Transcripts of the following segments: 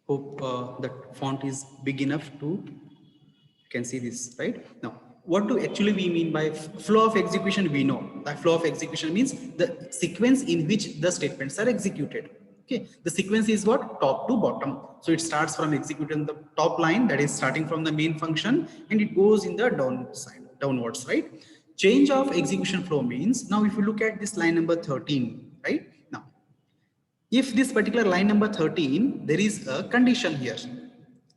Hope that font is big enough to can see this right now. What do actually we mean by flow of execution? We know that flow of execution means the sequence in which the statements are executed. Okay, the sequence is what? Top to bottom. So it starts from executing the top line, that is starting from the main function, and it goes in the downwards, right? Change of execution flow means, now if you look at this line number 13, right? Now, if this particular line number 13, there is a condition here.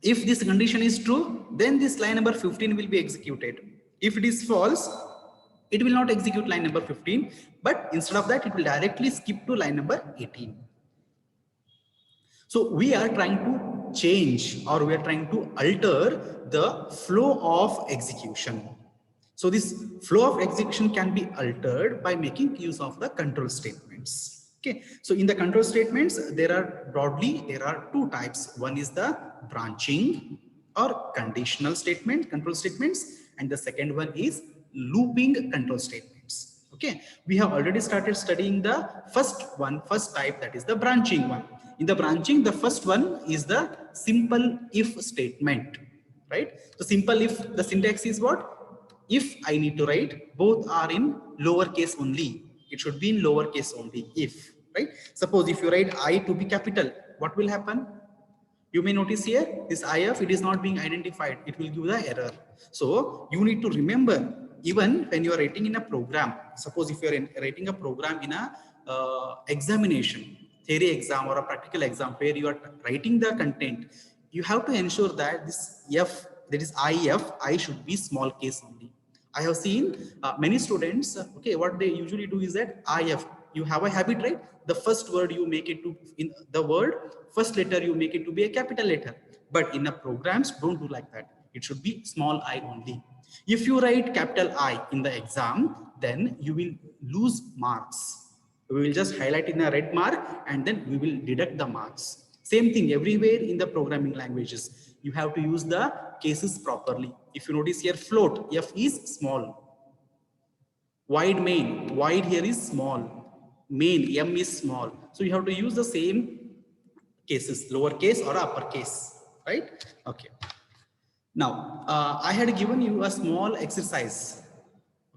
If this condition is true, then this line number 15 will be executed. If it is false, it will not execute line number 15, but instead of that, it will directly skip to line number 18. So we are trying to change, or we are trying to alter the flow of execution. So this flow of execution can be altered by making use of the control statements. Okay, so in the control statements, there are two types. One is the branching or conditional control statements, and the second one is looping control statements. Okay, we have already started studying the first type, that is the branching one. In the branching, the first one is the simple if statement, right? So simple if, the syntax is what? If I need to write, both are in lowercase only. It should be in lowercase only, if, right? Suppose if you write I to be capital, what will happen? You may notice here, this if, it is not being identified. It will give the error. So you need to remember, even when you are writing in a program, suppose if you are writing a program in a examination, theory exam or a practical exam, where you are writing the content, you have to ensure that this F, that is I should be small case only. I have seen many students, okay, what they usually do is that IF, you have a habit, right? The first word you make it to, in the word, first letter you make it to be a capital letter. But in a programs, don't do like that. It should be small I only. If you write capital I in the exam, then you will lose marks. We will just highlight in a red mark and then we will deduct the marks. Same thing everywhere in the programming languages. You have to use the cases properly. If you notice here, float, F is small. Wide main, wide here is small. Main, M is small. So you have to use the same cases, lowercase or uppercase, right? Okay. Now, I had given you a small exercise.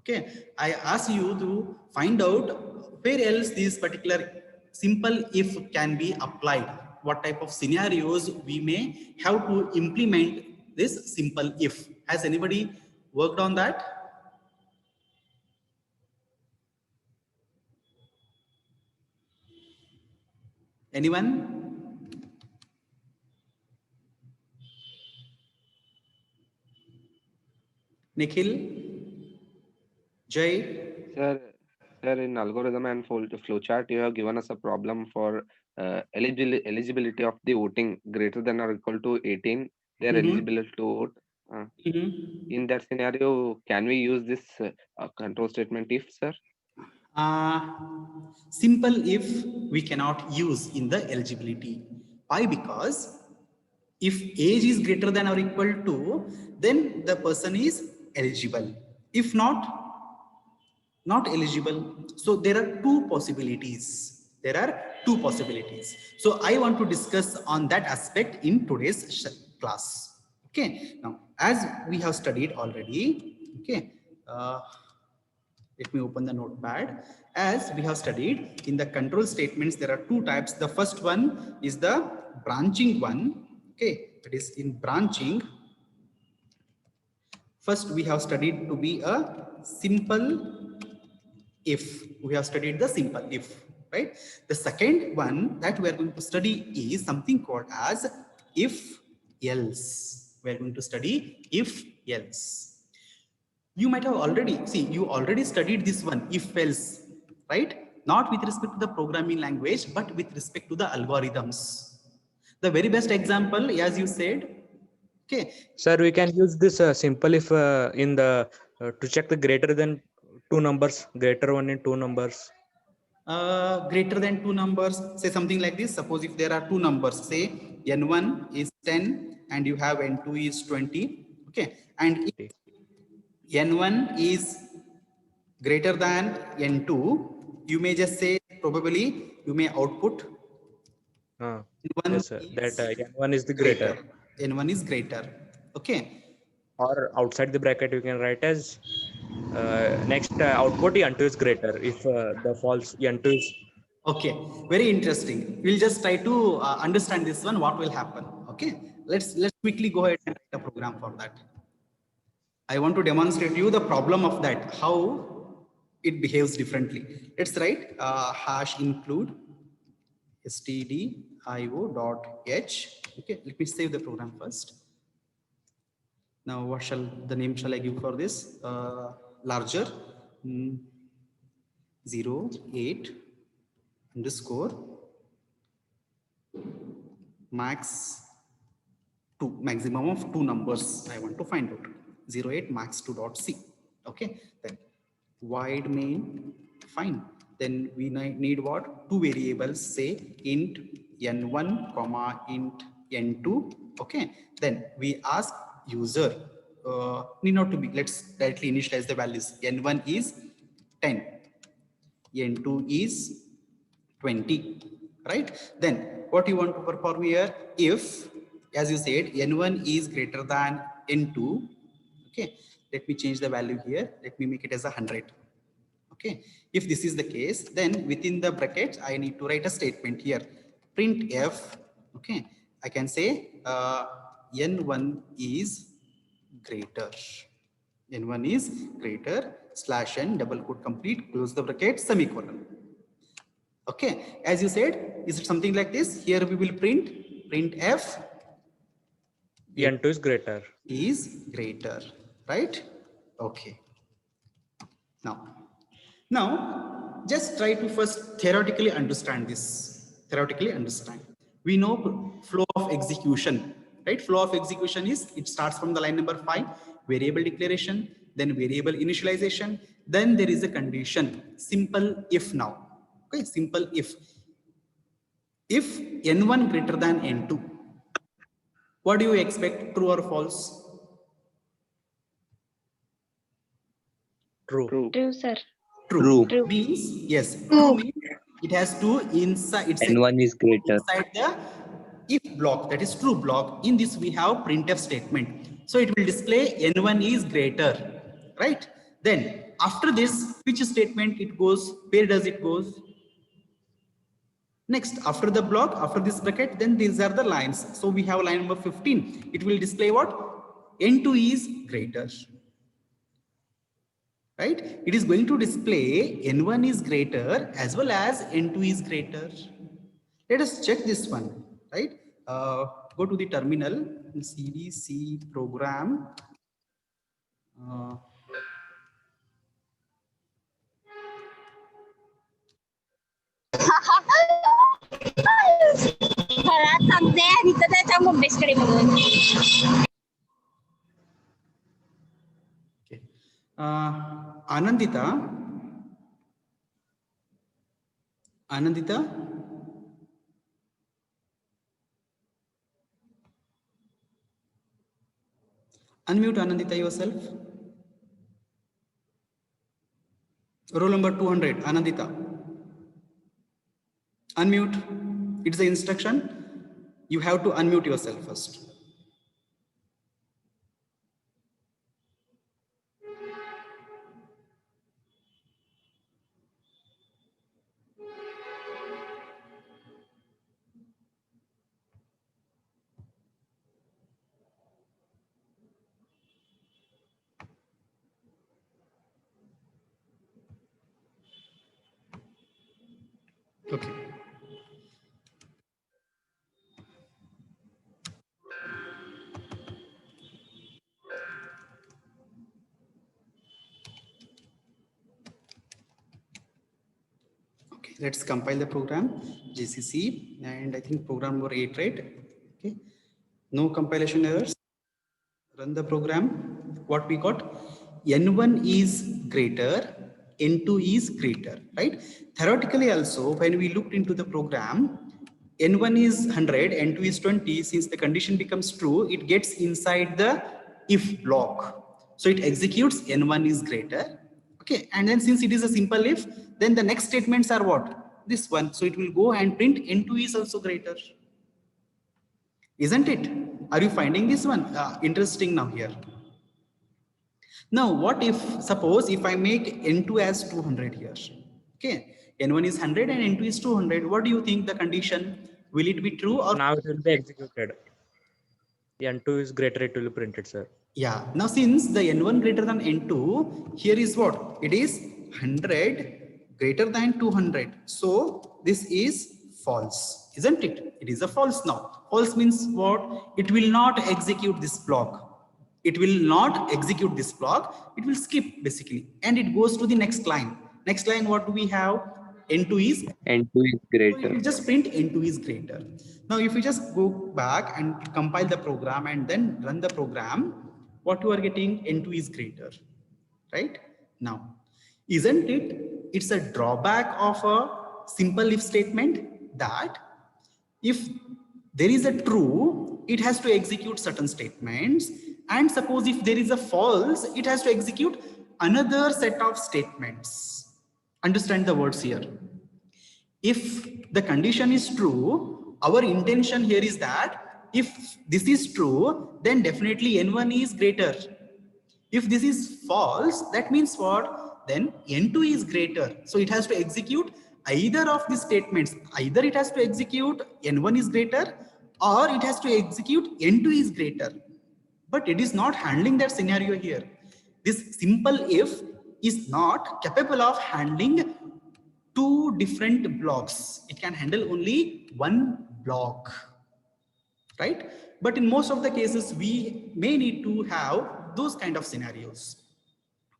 Okay, I asked you to find out where else this particular simple if can be applied. What type of scenarios we may have to implement this simple if. Has anybody worked on that? Anyone? Nikhil? Jay? Sir, in algorithm and flowchart, you have given us a problem for eligibility of the voting greater than or equal to 18. They are eligible to vote. In that scenario, can we use this control statement if, sir? Simple if we cannot use in the eligibility. Why? Because if age is greater than or equal to, then the person is eligible. If not eligible. So there are two possibilities. So I want to discuss on that aspect in today's class. Okay. Now, as we have studied already, okay, let me open the notepad. As we have studied in the control statements, there are two types. The first one is the branching one. Okay, that is in branching. First, we have studied to be a simple if. We have studied the simple if, right? The second one that we are going to study is something called as if else. We are going to study if else. You might have already, you already studied this one, if else, right? Not with respect to the programming language, but with respect to the algorithms. The very best example, as you said, okay. Sir, we can use this simple if in the to check the greater than two numbers, greater one in two numbers. Greater than two numbers, say something like this. Suppose if there are two numbers, say n1 is 10 and you have n2 is 20, okay, and if n1 is greater than n2, you may just say, probably you may output N1 Yes, sir. That is n1 is the greater. N1 is greater. Okay. Or outside the bracket, you can write as next output n2 is greater if the false n2 is. Okay, very interesting. We'll just try to understand this one, what will happen. Okay, let's quickly go ahead and write a program for that. I want to demonstrate you the problem of that, how it behaves differently. Let's write hash include stdio.h. Okay, let me save the program first. Now, what shall the name shall I give for this? Larger 08 underscore max 2, maximum of 2 numbers I want to find out. 08 max 2 dot c. Okay, then void main, fine. Then we need what? Two variables, say int n1 comma int n2. Okay, then we ask user, need not to be, let's directly initialize the values. N1 is 10, n2 is 20, right? Then what you want to perform here, if, as you said, n1 is greater than n2, okay, let me change the value here, let me make it as 100. Okay, if this is the case, then within the bracket I need to write a statement here, print f. Okay, I can say n1 is greater, n1 is greater slash n double quote complete, close the bracket, semicolon. Okay, as you said, is it something like this? Here we will print f n2 is greater. is greater, right? Okay. Now just try to first theoretically understand this. Theoretically understand. We know flow of execution, right? Flow of execution is, it starts from the line number 5, variable declaration, then variable initialization, then there is a condition, simple if now. Okay, simple if n1 greater than n2, what do you expect, true or false? True. True, sir. True. True. Means, yes, true means it has to inside, it's N1 is greater. inside the if block, that is true block. In this we have printf statement, so it will display n1 is greater, right? Then after this, which statement it goes, where does it goes? Next, after the block, after this bracket, then these are the lines. So we have line number 15. It will display what? N2 is greater. Right? It is going to display N1 is greater as well as N2 is greater. Let us check this one. Right? Go to the terminal, cd program. Okay. Anandita. Unmute Anandita yourself. Roll number 200, Anandita. Unmute. It's the instruction. You have to unmute yourself first. Okay. Okay, let's compile the program, GCC, and I think program number 8, right? Okay, no compilation errors. Run the program. What we got? N1 is greater, N2 is greater, right? Theoretically also, when we looked into the program, N1 is 100, N2 is 20. Since the condition becomes true, it gets inside the if block. So it executes N1 is greater. Okay, and then since it is a simple if, then the next statements are what? this one. So it will go and print N2 is also greater. Isn't it? Are you finding this one interesting now here? Now, what if, suppose if I make N2 as 200 here, okay, N1 is 100 and N2 is 200. What do you think the condition? Will it be true or? Now it will be executed. N2 is greater, it will be printed, sir. Yeah. Now, since the N1 greater than N2, here is what? It is 100 greater than 200. So this is false, isn't it? It is a false now. False means what? It will not execute this block. It will not execute this block. It will skip basically. And it goes to the next line. Next line, what do we have? N2 is N2 is so greater. it will just print N2 is greater. Now, if you just go back and compile the program and then run the program, what you are getting, N2 is greater, right? Now, isn't it? It's a drawback of a simple if statement that if there is a true, it has to execute certain statements. And suppose if there is a false, it has to execute another set of statements. Understand the words here. If the condition is true, our intention here is that if this is true, then definitely N1 is greater. If this is false, that means what? Then N2 is greater. So it has to execute either of these statements. Either it has to execute N1 is greater or it has to execute N2 is greater. But it is not handling that scenario here. This simple if is not capable of handling two different blocks. It can handle only one block, right? But in most of the cases, we may need to have those kind of scenarios.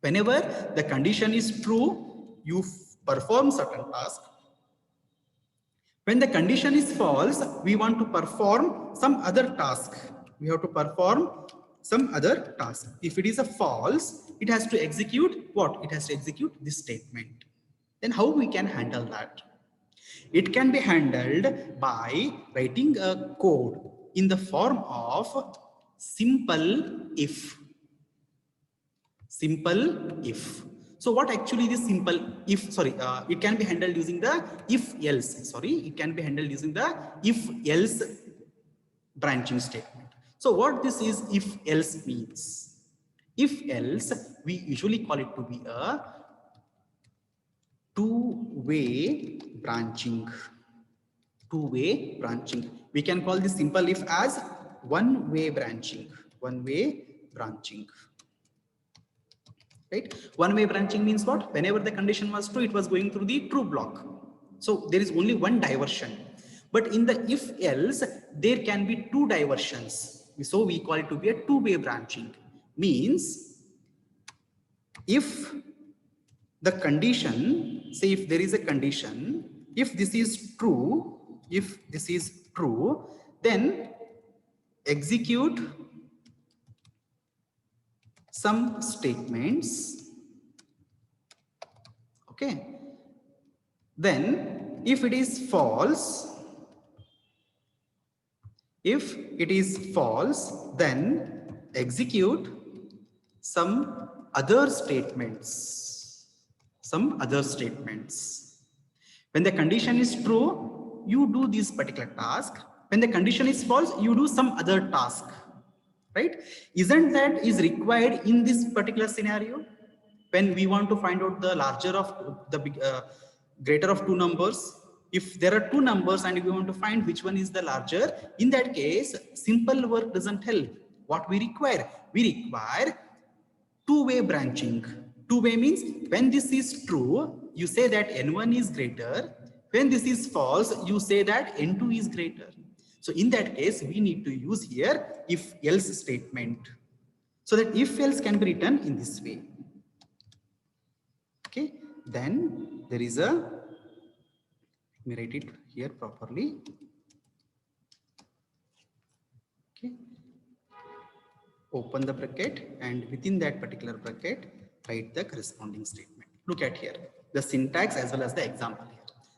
Whenever the condition is true, you perform certain task. When the condition is false, we want to perform some other task. We have to perform some other task. If it is a false, it has to execute what? It has to execute this statement. Then how we can handle that? It can be handled by writing a code in the form of simple if. Simple if. So what actually this simple if, it can be handled using the if else, it can be handled using the if else branching statement. So what this is if else means? If else, we usually call it to be a two-way branching. Two-way branching. We can call this simple if as one-way branching. One-way branching. Right? One-way branching means what? Whenever the condition was true, it was going through the true block. So there is only one diversion. But in the if else, there can be two diversions. So we call it to be a two-way branching. Means if the condition, say if there is a condition, if this is true, then execute some statements. Okay. Then if it is false, then execute some other statements. When the condition is true, you do this particular task. When the condition is false, you do some other task. Right? Isn't that is required in this particular scenario? When we want to find out the larger of the greater of two numbers, if there are two numbers and we want to find which one is the larger, in that case, simple work doesn't help. What we require? We require two-way branching. Two-way means when this is true, you say that N1 is greater. When this is false, you say that N2 is greater. So in that case, we need to use here if else statement. So that if else can be written in this way. Okay, then there is a, let me write it here properly. Okay, open the bracket and within that particular bracket, write the corresponding statement. Look at here, the syntax as well as the example here.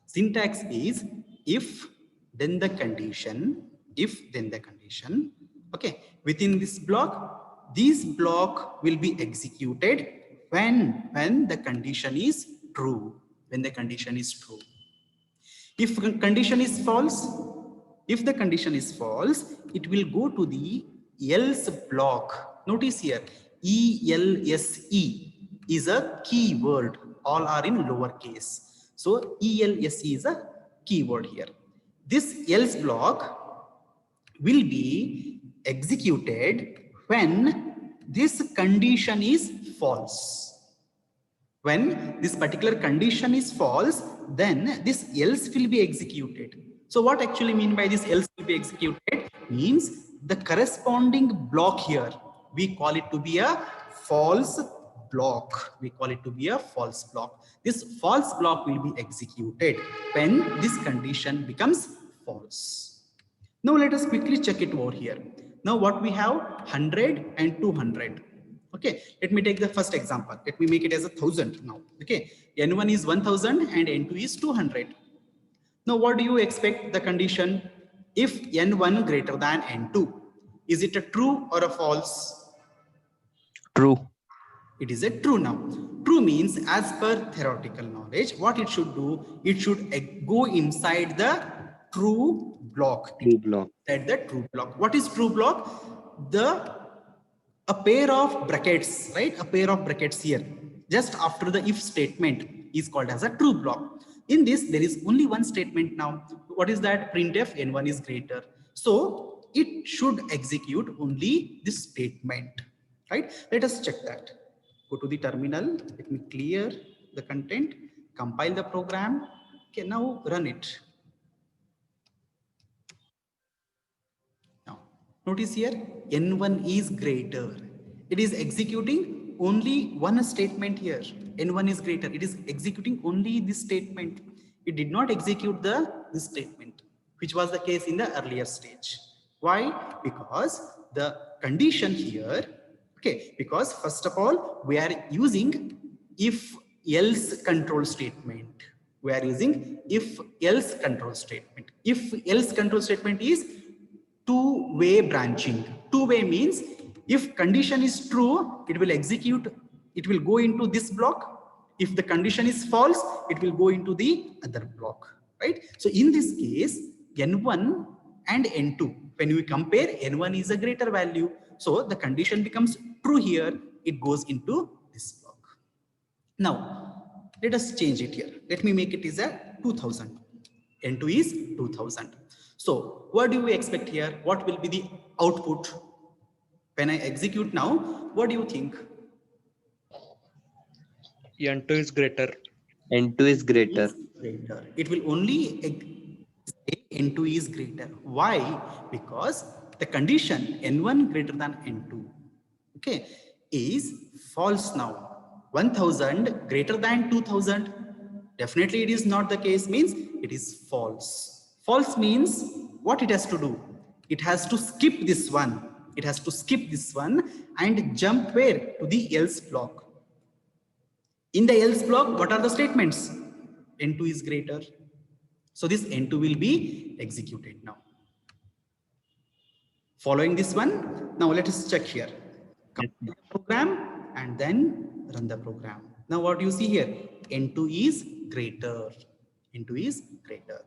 Syntax is if, then the condition, if, then the condition. Okay, within this block will be executed when the condition is true. When the condition is true. If condition is false, if the condition is false, it will go to the else block. Notice here, ELSE is a keyword. All are in lowercase. So ELSE is a keyword here. This else block will be executed when this condition is false. When this particular condition is false, then this else will be executed. So what actually mean by this else will be executed means the corresponding block here, we call it to be a false block. We call it to be a false block. This false block will be executed when this condition becomes false. Now let us quickly check it over here. Now what we have, 100 and 200. Okay, let me take the first example. Let me make it as 1,000 now. Okay, N1 is 1,000 and N2 is 200. Now what do you expect the condition? If N1 greater than N2, is it a true or a false? True. It is a true now. True means as per theoretical knowledge, what it should do, it should go inside the true block. True block. Inside the true block. What is true block? A pair of brackets, right? A pair of brackets here, just after the if statement is called as a true block. In this, there is only one statement now. What is that? Printf N1 is greater. So it should execute only this statement, right? Let us check that. Go to the terminal. Let me clear the content, compile the program. Okay, now run it. Now, notice here, N1 is greater. It is executing only one statement here. N1 is greater. It is executing only this statement. It did not execute this statement, which was the case in the earlier stage. Why? Because the condition here, okay, because first of all, we are using if else control statement. We are using if else control statement. If else control statement is two-way branching. Two-way means if condition is true, it will execute, it will go into this block. If the condition is false, it will go into the other block, right? So in this case, N1 and N2, when we compare, N1 is a greater value. So the condition becomes true here. It goes into this block. Now, let us change it here. Let me make it is a 2000. N2 is 2000. So what do we expect here? What will be the output? When I execute now, what do you think? N2 is greater. N2 is greater. Greater. It will only say N2 is greater. Why? Because the condition N1 greater than N2, okay, is false now. 1000 greater than 2000. Definitely it is not the case, means it is false. False means what it has to do? It has to skip this one. It has to skip this one and jump where? To the else block. In the else block, what are the statements? N2 is greater. So this N2 will be executed now. Following this one, now let us check here. Compile the program and then run the program. Now what you see here? N2 is greater. N2 is greater.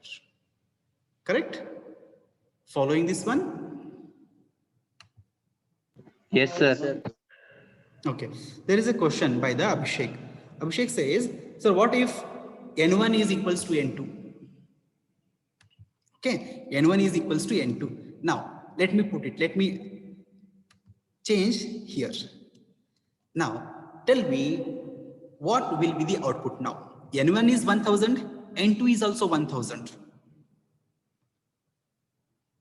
Correct? Following this one? Yes, sir. Okay. There is a question by the Abhishek. Abhishek says, so what if N1 is equals to N2? Okay, N1 is equals to N2. Now, let me put it, let me change here. Now, tell me what will be the output now? N1 is 1000, N2 is also 1000.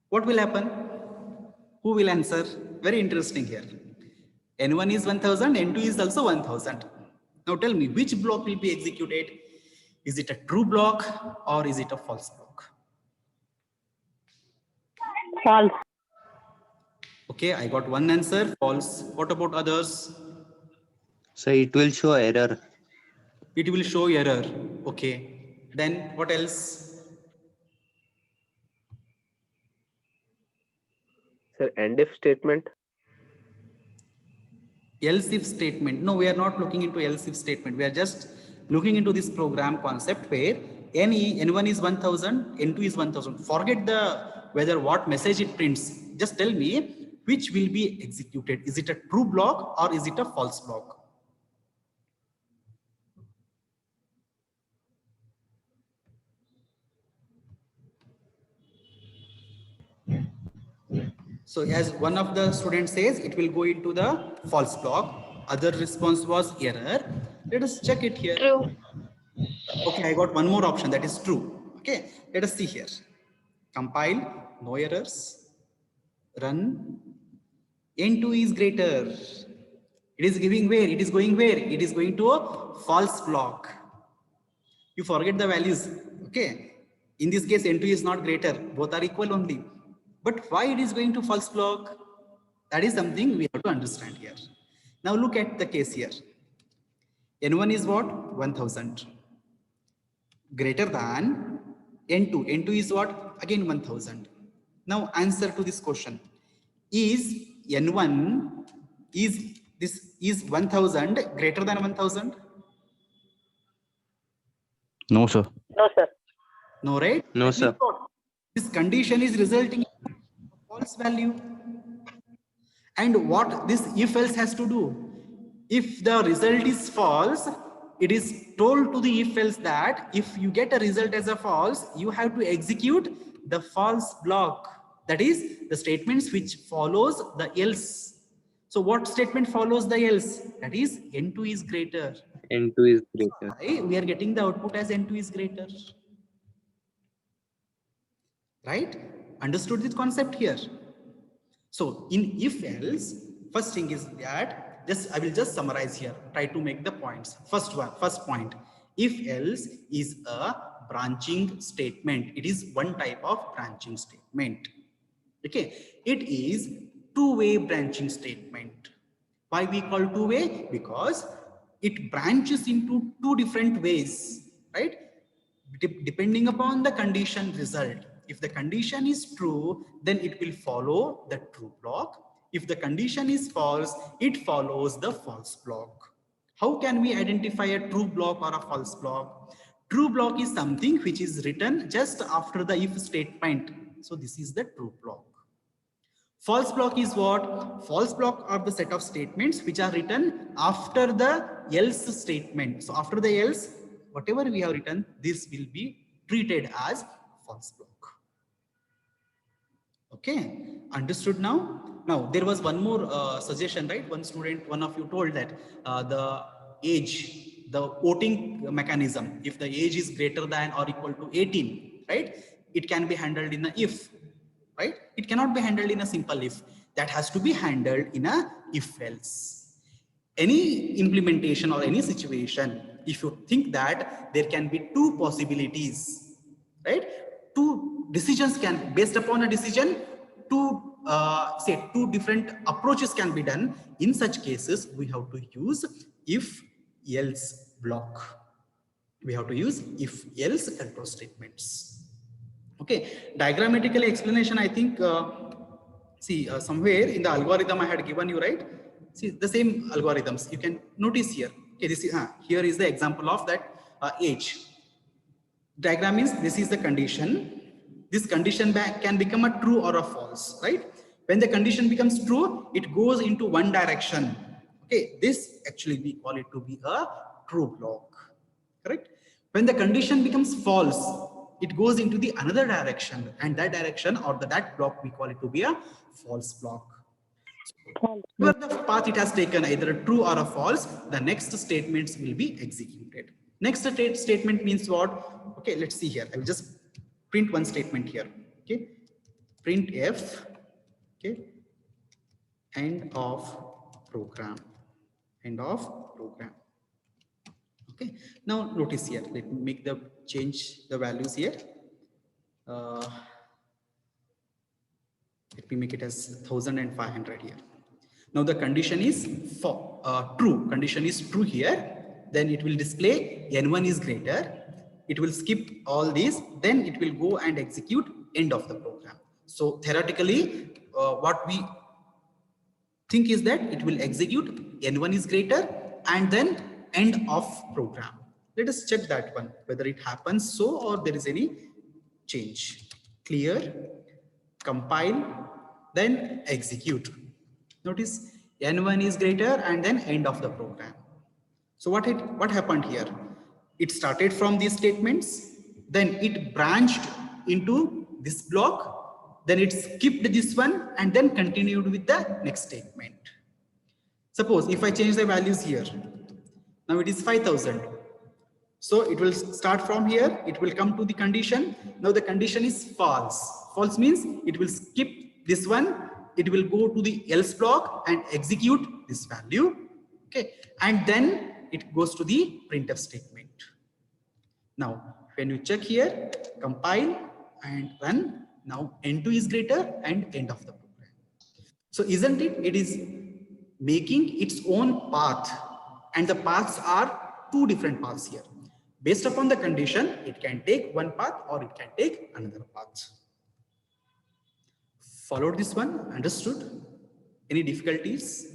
What will happen? Who will answer? Very interesting here. N1 is 1000, N2 is also 1000. Now tell me, which block will be executed? Is it a true block or is it a false block? False. Okay, I got one answer, false. What about others? So it will show error. It will show error. Okay, then what else? Sir, end if statement. Else if statement. No, we are not looking into else if statement. We are just looking into this program concept where N1 is 1000, N2 is 1000. Forget whether what message it prints. Just tell me which will be executed. Is it a true block or is it a false block? So as one of the students says, it will go into the false block. Other response was error. Let us check it here. True. Okay, I got one more option, that is true. Okay, let us see here. Compile, no errors. Run. N2 is greater. It is giving where? It is going where? It is going to a false block. You forget the values. Okay. In this case, N2 is not greater. Both are equal only. But why it is going to false block? That is something we have to understand here. Now look at the case here. N1 is what? 1000. Greater than N2. N2 is what? Again 1000. Now answer to this question. Is N1 is 1000 greater than 1000? No, sir. No, sir. No, right? No, sir. This condition is resulting in a false value. And what this if else has to do? If the result is false, it is told to the if else that if you get a result as a false, you have to execute the false block. That is the statements which follows the else. So what statement follows the else? That is N2 is greater. N2 is greater. Right? We are getting the output as N2 is greater. Right? Understood this concept here? So in if else, first thing is that I will just summarize here, try to make the points. First point, if else is a branching statement. It is one type of branching statement. Okay, it is two-way branching statement. Why we call two-way? Because it branches into two different ways, right? Depending upon the condition result. If the condition is true, then it will follow the true block. If the condition is false, it follows the false block. How can we identify a true block or a false block? True block is something which is written just after the if statement. So this is the true block. False block is what? False block are the set of statements which are written after the else statement. So after the else, whatever we have written, this will be treated as false block. Okay, understood now? Now there was one more suggestion, right? One of you told that the age, the voting mechanism, if the age is greater than or equal to 18, right? It can be handled in a if, right? It cannot be handled in a simple if. That has to be handled in a if else. Any implementation or any situation, if you think that there can be two possibilities, right? Two decisions can, based upon a decision, two different approaches can be done. In such cases, we have to use if else block. We have to use if else control statements. Okay, diagrammatically explanation, I think, somewhere in the algorithm I had given you, right? See the same algorithms you can notice here. Okay, this is here is the example of that age. Diagram means this is the condition. This condition can become a true or a false, right? When the condition becomes true, it goes into one direction. Okay, this actually we call it to be a true block, correct? When the condition becomes false, it goes into the another direction, and that direction or that block we call it to be a false block. Whatever the path it has taken, either a true or a false, the next statements will be executed. Next statement means what? Okay, let's see here. I will just print one statement here. Okay, print f. Okay, end of program. End of program. Okay, now notice here. Let me make change the values here. Let me make it as 1500 here. Now the condition is true. Condition is true here. Then it will display N1 is greater. It will skip all these. Then it will go and execute end of the program. So theoretically, what we think is that it will execute N1 is greater and then end of program. Let us check that one, whether it happens so or there is any change. Clear, compile, then execute. Notice N1 is greater and then end of the program. So what happened here? It started from these statements, then it branched into this block, then it skipped this one and then continued with the next statement. Suppose if I change the values here, now it is 5,000. So it will start from here, it will come to the condition. Now the condition is false. False means it will skip this one, it will go to the else block and execute this value. Okay, and then it goes to the printf statement. Now, when you check here, compile and run, now N2 is greater and end of the program. So isn't it? It is making its own path, and the paths are two different paths here. Based upon the condition, it can take one path or it can take another path. Followed this one? Understood? Any difficulties?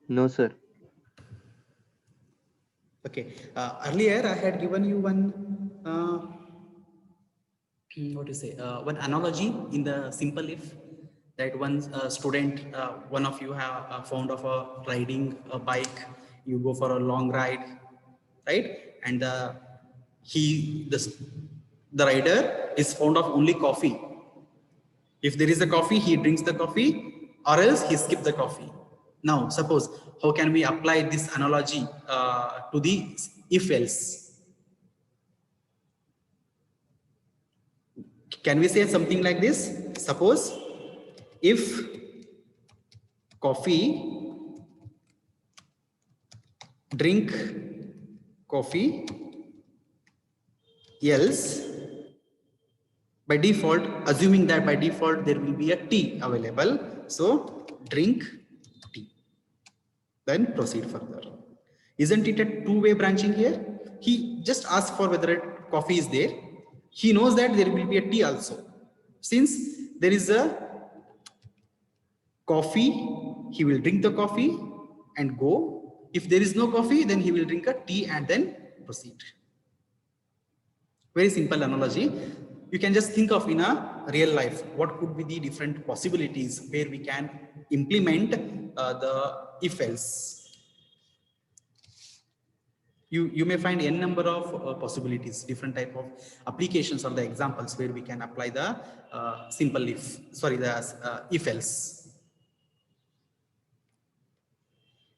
No, sir. Okay. Earlier, I had given you one, what to say, one analogy in the simple if, that one student, one of you have fond of riding a bike, you go for a long ride, right? And the rider is fond of only coffee. If there is a coffee, he drinks the coffee, or else he skips the coffee. Now, suppose, how can we apply this analogy to the if else? Can we say something like this? Suppose if drink coffee, else, by default, assuming that by default there will be a tea available, so drink tea, then proceed further. Isn't it a two-way branching here? He just asked for whether coffee is there. He knows that there will be a tea also. Since there is a coffee, he will drink the coffee and go. If there is no coffee, then he will drink a tea and then proceed. Very simple analogy. You can just think of in a real life, what could be the different possibilities where we can implement the if else. You may find n number of possibilities, different type of applications or the examples where we can apply the simple if, sorry, the if else.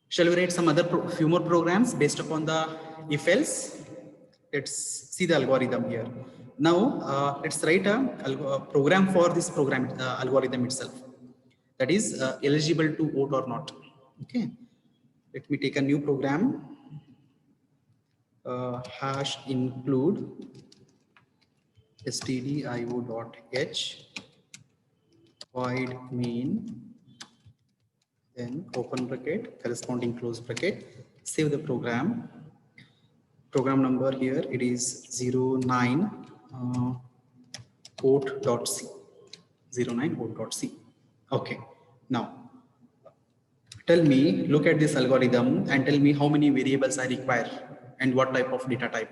Shall we write some other few more programs based upon the if else? Let's see the algorithm here. Now let's write a program for this program algorithm itself, that is eligible to vote or not. Okay, let me take a new program. Hash include stdio.h void main, then open bracket, corresponding close bracket, save the program. Program number here, it is 09 vote.c, 09 vote.c. Okay, now tell me, look at this algorithm and tell me how many variables I require and what type of data type.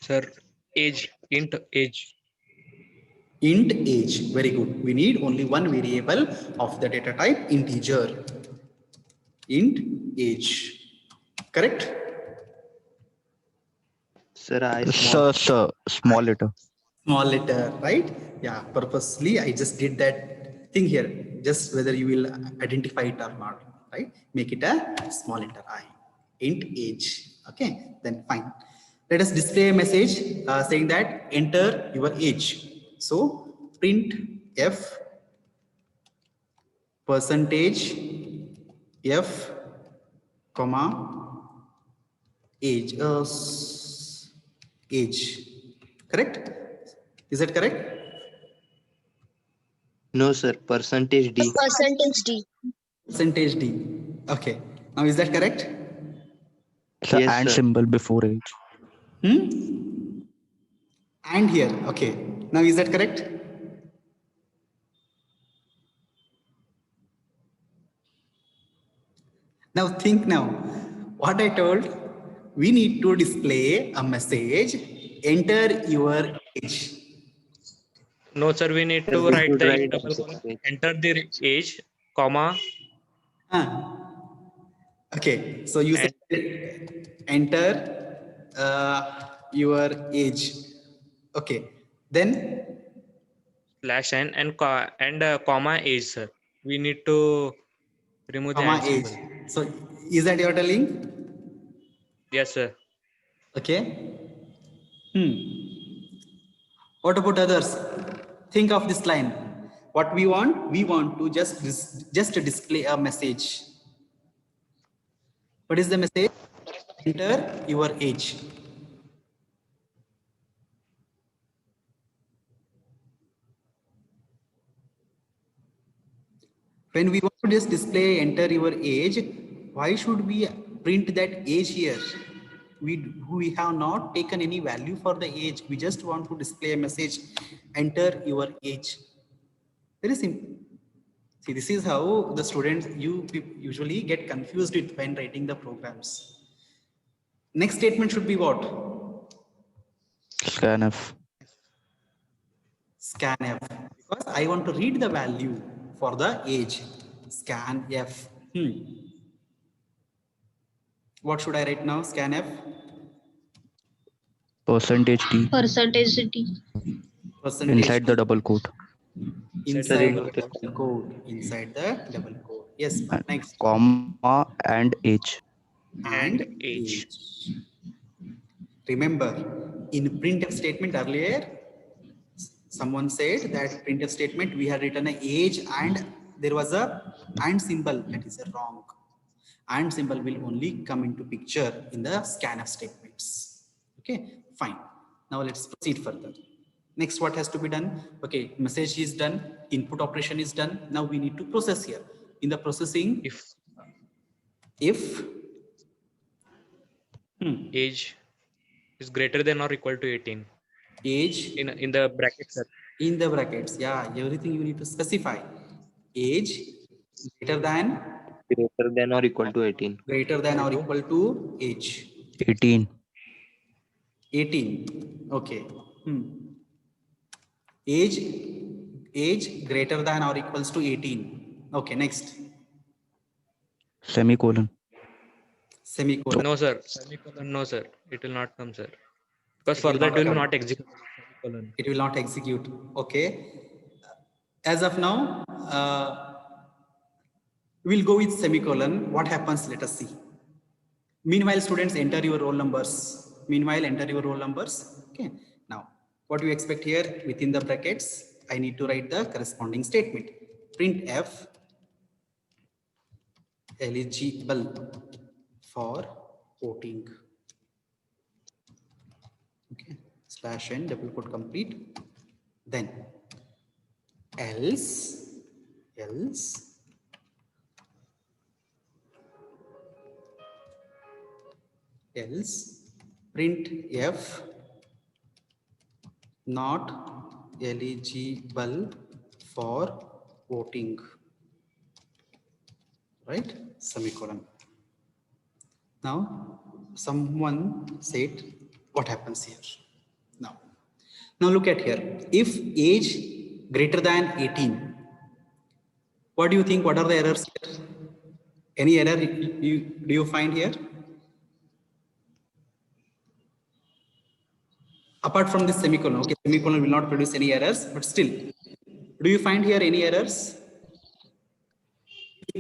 Sir, age, int age. Int age, very good. We need only one variable of the data type integer. Int age, correct? Sir, Small letter. Small letter, right? Yeah, purposely I just did that thing here, just whether you will identify it or not, right? Make it a small letter I, int age. Okay, then fine. Let us display a message saying that enter your age. So print f percentage f comma age, age, correct? Is that correct? no, sir. Percentage D. Percentage D. Percentage D. Okay. Now is that correct? The Yes, and sir. symbol before age. And here. Okay. Now is that correct? Now think now. What I told, we need to display a message, enter your age. No, sir. We need Sir, to we write should the write double colon. age. Enter the age, comma, Ah, okay, so you and said enter your age. Okay, then slash n and comma age, sir. We need to remove the comma and age. symbol. So is that you're telling? Yes, sir. Okay. What about others? Think of this line. What we want to just display a message. What is the message? Enter your age. When we want to just display enter your age, why should we print that age here? We have not taken any value for the age. We just want to display a message, enter your age. Very simple. See, this is how the students usually get confused with when writing the programs. Next statement should be what? Scanf. Scanf. Because I want to read the value for the age. Scanf. What should I write now? Scanf. Percentage D. Percentage D. Percentage Inside the double quote. inside double the double quote. Inside the double quote. Yes. Next. Comma and age. And age. age. Remember, in printf statement earlier, someone said that printf statement we had written an age and there was a and symbol. That is a wrong. And symbol will only come into picture in the scanf statements. Okay, fine. Now let's proceed further. Next, what has to be done? Okay, message is done, input operation is done. Now we need to process here. In the processing, if age is greater than or equal to 18. Age in the brackets, sir. In the brackets, yeah, everything you need to specify. Age greater than or equal to 18. Greater than or equal to age. 18. 18. Okay. Age greater than or equals to 18. Okay, next. Semicolon. Semicolon. No, sir. Semicolon, no, sir. It will not come, sir. Because It will for that not will come. not execute. Semicolon. It will not execute. Okay. As of now, we'll go with semicolon. What happens? Let us see. Meanwhile, students, enter your roll numbers. Okay. Now, what do you expect here? Within the brackets, I need to write the corresponding statement. Printf eligible for voting. Okay. /n double quote complete. Then else printf not eligible for voting, right? Semicolon. Now someone said, what happens here? Now look at here. If age greater than 18, what do you think? What are the errors here? Any error do you find here? Apart from this semicolon, okay, semicolon will not produce any errors, but still, do you find here any errors?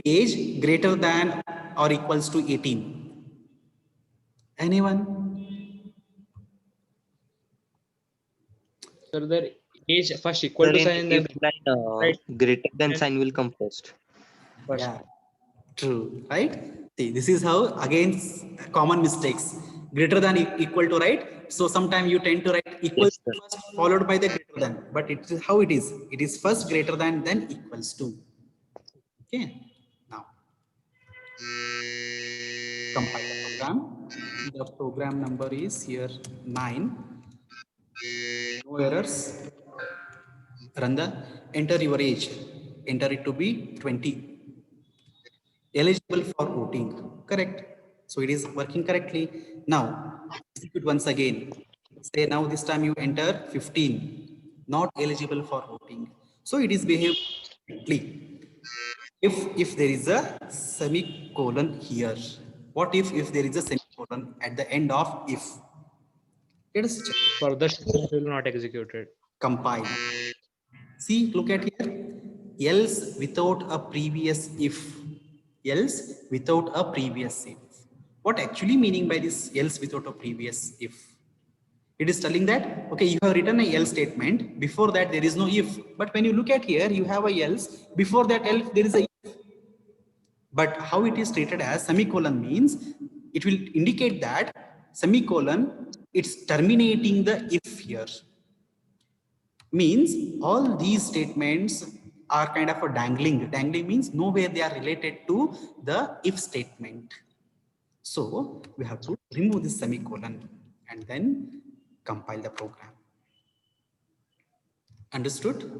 Age greater than or equals to 18. Anyone? Sir, the age first equal Sir, to in sign, then if line, right. greater than sign will come first. First. Yeah, true, right? See, this is how, again, common mistakes. Greater than equal to, right? So sometimes you tend to write equal Yes, to sir. first, followed by the greater than, but it is how it is. It is first greater than, then equals to. Okay, now compile the program. The program number is here 9. No errors. Run the enter your age. Enter it to be 20. eligible for voting, correct? So it is working correctly. Now execute once again. Say now this time you enter 15, not eligible for voting. So it is behaving correctly. If there is a semicolon here, what if there is a semicolon at the end of if? Let us check. Further statement will not execute it. Compile. See, look at here. Else without a previous if. Else without a previous if. What actually meaning by this else without a previous if? It is telling that, okay, you have written a else statement. Before that, there is no if. But when you look at here, you have a else. Before that else, there is a if. But how it is treated as semicolon means it will indicate that semicolon, it's terminating the if here. Means all these statements are kind of a dangling. Dangling means nowhere they are related to the if statement. So we have to remove this semicolon and then compile the program. Understood?